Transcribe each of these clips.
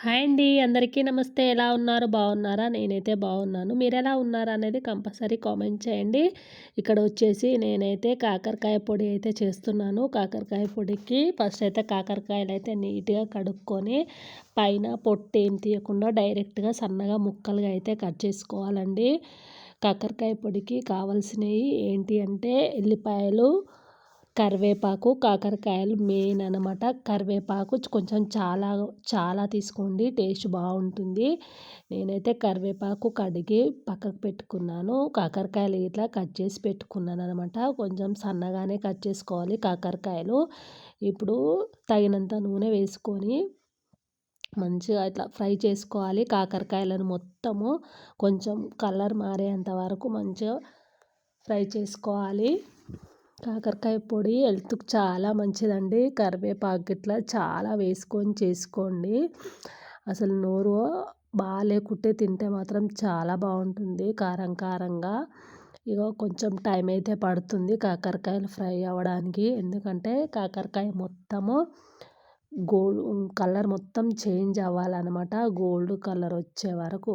Hi అండి. అందరికీ నమస్తే. ఎలా ఉన్నారు? బాగున్నారా? నేనైతే బాగున్నాను. మీరెలా ఉన్నారా అనేది కంపల్సరీ కామెంట్ చేయండి. ఇక్కడ వచ్చేసి నేనైతే కాకరకాయ పొడి అయితే చేస్తున్నాను. కాకరకాయ పొడికి ఫస్ట్ అయితే కాకరకాయలు అయితే నీట్‌గా కడుక్కొని పైన పొట్టు ఏం తీయకుండా డైరెక్ట్‌గా సన్నగా ముక్కలుగా అయితే కట్ చేసుకోవాలండి. కాకరకాయ పొడికి కావాల్సినవి ఏంటి అంటే ఎల్లిపాయలు, కరివేపాకు, కాకరకాయలు మెయిన్ అనమాట. కరివేపాకు కొంచెం చాలా చాలా తీసుకోండి, టేస్ట్ బాగుంటుంది. నేనైతే కరివేపాకు కడిగి పక్కకు పెట్టుకున్నాను. కాకరకాయలు ఇట్లా కట్ చేసి పెట్టుకున్నాను అనమాట. కొంచెం సన్నగానే కట్ చేసుకోవాలి కాకరకాయలు. ఇప్పుడు తగినంత నూనె వేసుకొని మంచిగా ఇట్లా ఫ్రై చేసుకోవాలి కాకరకాయలను మొత్తము. కొంచెం కలర్ మారేంత వరకు మంచిగా ఫ్రై చేసుకోవాలి. కాకరకాయ పొడి హెల్త్‌కి చాలా మంచిదండి. కరివేపాకు ఇట్లా చాలా వేసుకొని చేసుకోండి. అసలు నోరు బాలేకుంటే తింటే మాత్రం చాలా బాగుంటుంది కారం కారంగా. ఇగో కొంచెం టైం అయితే పడుతుంది కాకరకాయలు ఫ్రై అవ్వడానికి. ఎందుకంటే కాకరకాయ మొత్తము కలర్ మొత్తం చేంజ్ అవ్వాలన్నమాట. గోల్డ్ కలర్ వచ్చే వరకు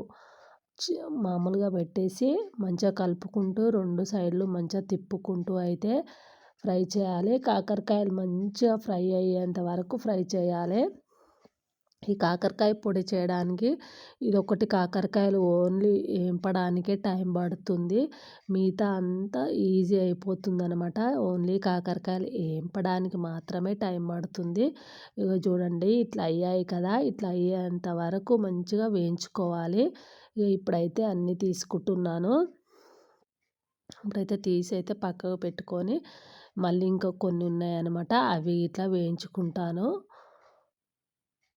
మామూలుగా పెట్టేసి మంచిగా కలుపుకుంటూ 2 సైడ్లు మంచిగా తిప్పుకుంటూ అయితే ఫ్రై చేయాలి. కాకరకాయలు మంచిగా ఫ్రై అయ్యేంత వరకు ఫ్రై చేయాలి. ఈ కాకరకాయ పొడి చేయడానికి ఇదొకటి కాకరకాయలు ఓన్లీ వేపడానికే టైం పడుతుంది. మిగతా అంతా ఈజీ అయిపోతుందనమాట. ఓన్లీ కాకరకాయలు వేపడానికి మాత్రమే టైం పడుతుంది. ఇగో చూడండి ఇట్లా అయ్యాయి కదా, ఇట్లా అయ్యేంత వరకు మంచిగా వేయించుకోవాలి. ఇప్పుడైతే అన్నీ తీసుకుంటున్నాను. ఇప్పుడైతే తీసి అయితే పక్కకు పెట్టుకొని మళ్ళీ ఇంకా కొన్ని ఉన్నాయన్నమాట, అవి ఇట్లా వేయించుకుంటాను.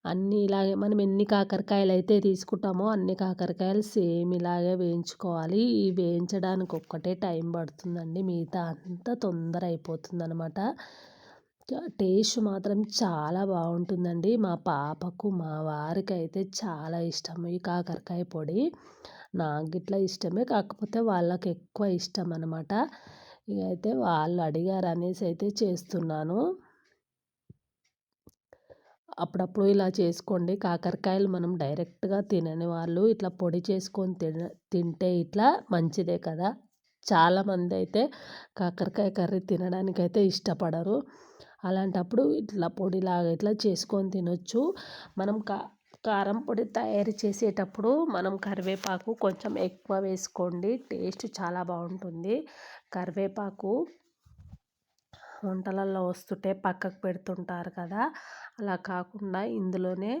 అన్నీ ఇలాగే మనం ఎన్ని కాకరకాయలు అయితే తీసుకుంటామో అన్ని కాకరకాయలు సేమ్ ఇలాగే వేయించుకోవాలి. ఈ వేయించడానికి ఒక్కటే టైం పడుతుందండి, మిగతా అంతా తొందర అయిపోతుందన్నమాట. టేస్ట్ మాత్రం చాలా బాగుంటుందండి. మా పాపకు మా వారికి అయితే చాలా ఇష్టం ఈ కాకరకాయ పొడి. నాకు గిట్లా ఇష్టమే, కాకపోతే వాళ్ళకి ఎక్కువ ఇష్టం అనమాట. ఇక అయితే వాళ్ళు అడిగారు అనేసి అయితే చేస్తున్నాను. అప్పుడప్పుడు ఇలా చేసుకోండి. కాకరకాయలు మనం డైరెక్ట్‌గా తినని వాళ్ళు ఇట్లా పొడి చేసుకొని తింటే ఇట్లా మంచిదే కదా. చాలామంది అయితే కాకరకాయ కర్రీ తినడానికైతే ఇష్టపడరు. అలాంటప్పుడు ఇట్లా పొడిలాగా ఇట్లా చేసుకొని తినొచ్చు. మనం కారం పొడి తయారు చేసేటప్పుడు మనం కరివేపాకు కొంచెం ఎక్కువ వేసుకోండి, టేస్ట్ చాలా బాగుంటుంది. కరివేపాకు వంటలలో వస్తుంటే పక్కకు పెడుతుంటారు కదా, అలా కాకుండా ఇందులోనే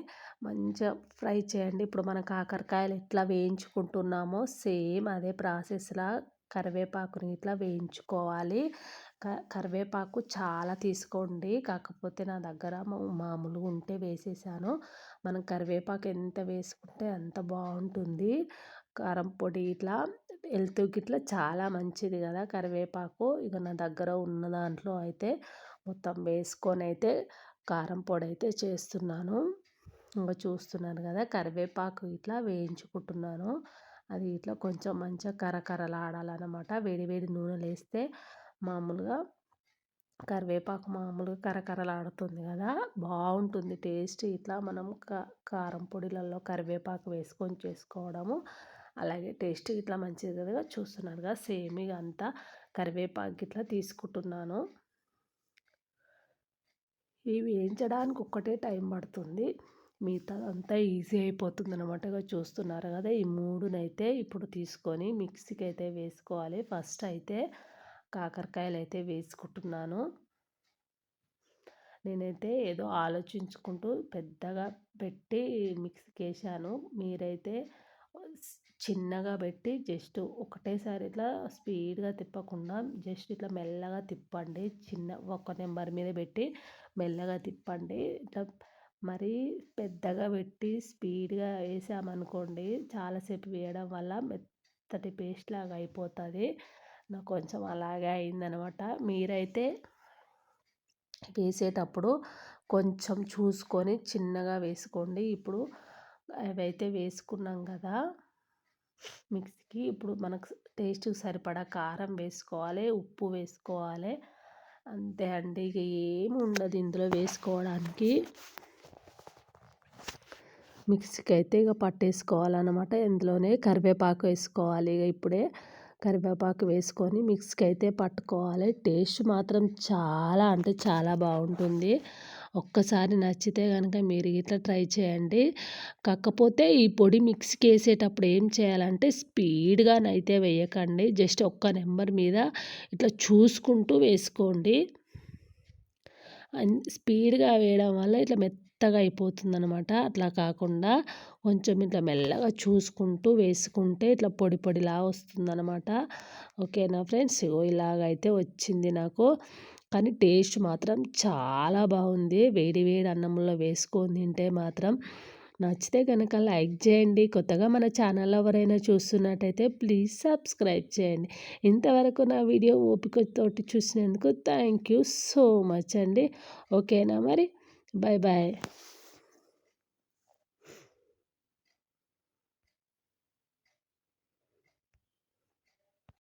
మంచిగా ఫ్రై చేయండి. ఇప్పుడు మన కాకరకాయలు ఎట్లా వేయించుకుంటున్నామో సేమ్ అదే ప్రాసెస్లా కరివేపాకుని ఇట్లా వేయించుకోవాలి. కరివేపాకు చాలా తీసుకోండి, కాకపోతే నా దగ్గర మామూలుగా ఉంటే వేసేసాను. మనం కరివేపాకు ఎంత వేసుకుంటే అంత బాగుంటుంది. కారం పొడి ఇట్లా హెల్త్కి ఇట్లా చాలా మంచిది కదా కరివేపాకు. ఇక నా దగ్గర ఉన్న దాంట్లో అయితే మొత్తం వేసుకొని అయితే కారం పొడి అయితే చేస్తున్నాను. ఇంకా చూస్తున్నాను కదా, కరివేపాకు ఇట్లా వేయించుకుంటున్నాను. అది ఇట్లా కొంచెం మంచిగా కరకరలాడాలన్నమాట. వేడి వేడి నూనెలో వేస్తే మామూలుగా కరివేపాకు మామూలుగా కరకరలాడుతుంది కదా, బాగుంటుంది టేస్ట్. ఇట్లా మనం కారం పొడిలలో కరివేపాకు వేసుకొని చేసుకోవడము అలాగే టేస్ట్ ఇట్లా మంచిది కదా. చూస్తున్నారు కదా, సేమ్ ఇక అంతా కరివేపాకు ఇట్లా తీసుకుంటున్నాను. ఇవి వేయించడానికి ఒక్కటే టైం పడుతుంది, మిగతా అంతా ఈజీ అయిపోతుంది అనమాట. చూస్తున్నారు కదా, ఈ మూడునైతే ఇప్పుడు తీసుకొని మిక్సీకి అయితే వేసుకోవాలి. ఫస్ట్ అయితే కాకరకాయలు అయితే వేసుకుంటున్నాను. నేనైతే ఏదో ఆలోచించుకుంటూ పెద్దగా పెట్టి మిక్సీకి వేసాను. మీరైతే చిన్నగా పెట్టి జస్ట్ ఒకటేసారి ఇట్లా స్పీడ్గా తిప్పకుండా జస్ట్ ఇట్లా మెల్లగా తిప్పండి. ఒక నెంబర్ మీద పెట్టి మెల్లగా తిప్పండి. ఇట్లా మరీ పెద్దగా పెట్టి స్పీడ్గా వేసామనుకోండి, చాలాసేపు వేయడం వల్ల మెత్తటి పేస్ట్ లాగా అయిపోతుంది. నాకు కొంచెం అలాగే అయిందనమాట. మీరైతే వేసేటప్పుడు కొంచెం చూసుకొని చిన్నగా వేసుకోండి. ఇప్పుడు అవైతే వేసుకున్నాం కదా మిక్సీకి, ఇప్పుడు మనకు టేస్ట్కి సరిపడా కారం వేసుకోవాలి, ఉప్పు వేసుకోవాలి. అంతే అండి, ఇక ఏమి ఉండదు ఇందులో వేసుకోవడానికి. మిక్సీకి అయితే ఇక పట్టేసుకోవాలన్నమాట. ఇందులోనే కరివేపాకు వేసుకోవాలి. ఇప్పుడే కరివేపాకు వేసుకొని మిక్సీకి అయితే పట్టుకోవాలి. టేస్ట్ మాత్రం చాలా అంటే చాలా బాగుంటుంది. ఒక్కసారి నచ్చితే కనుక మీరు ఇట్లా ట్రై చేయండి. కాకపోతే ఈ పొడి మిక్సీకి వేసేటప్పుడు ఏం చేయాలంటే స్పీడ్గానైతే వేయకండి. జస్ట్ ఒక్క నెంబర్ మీద ఇట్లా చూసుకుంటూ వేసుకోండి. స్పీడ్గా వేయడం వల్ల ఇట్లా మెత్తగా అయిపోతుందనమాట. అట్లా కాకుండా కొంచెం ఇట్లా మెల్లగా చూసుకుంటూ వేసుకుంటే ఇట్లా పొడి పొడిలా వస్తుందనమాట. ఓకేనా ఫ్రెండ్స్, ఇలాగైతే వచ్చింది నాకు. కానీ టేస్ట్ మాత్రం చాలా బాగుంది. వేడి వేడి అన్నంలో వేసుకొని తింటే మాత్రం. నచ్చితే కనుక లైక్ చేయండి. కొత్తగా మన ఛానల్ ఎవరైనా చూస్తున్నట్టయితే ప్లీజ్ సబ్స్క్రైబ్ చేయండి. ఇంతవరకు నా వీడియో ఓపికతోటి చూసినందుకు థ్యాంక్ యూ సో మచ్ అండి. ఓకేనా మరి, బాయ్ బాయ్.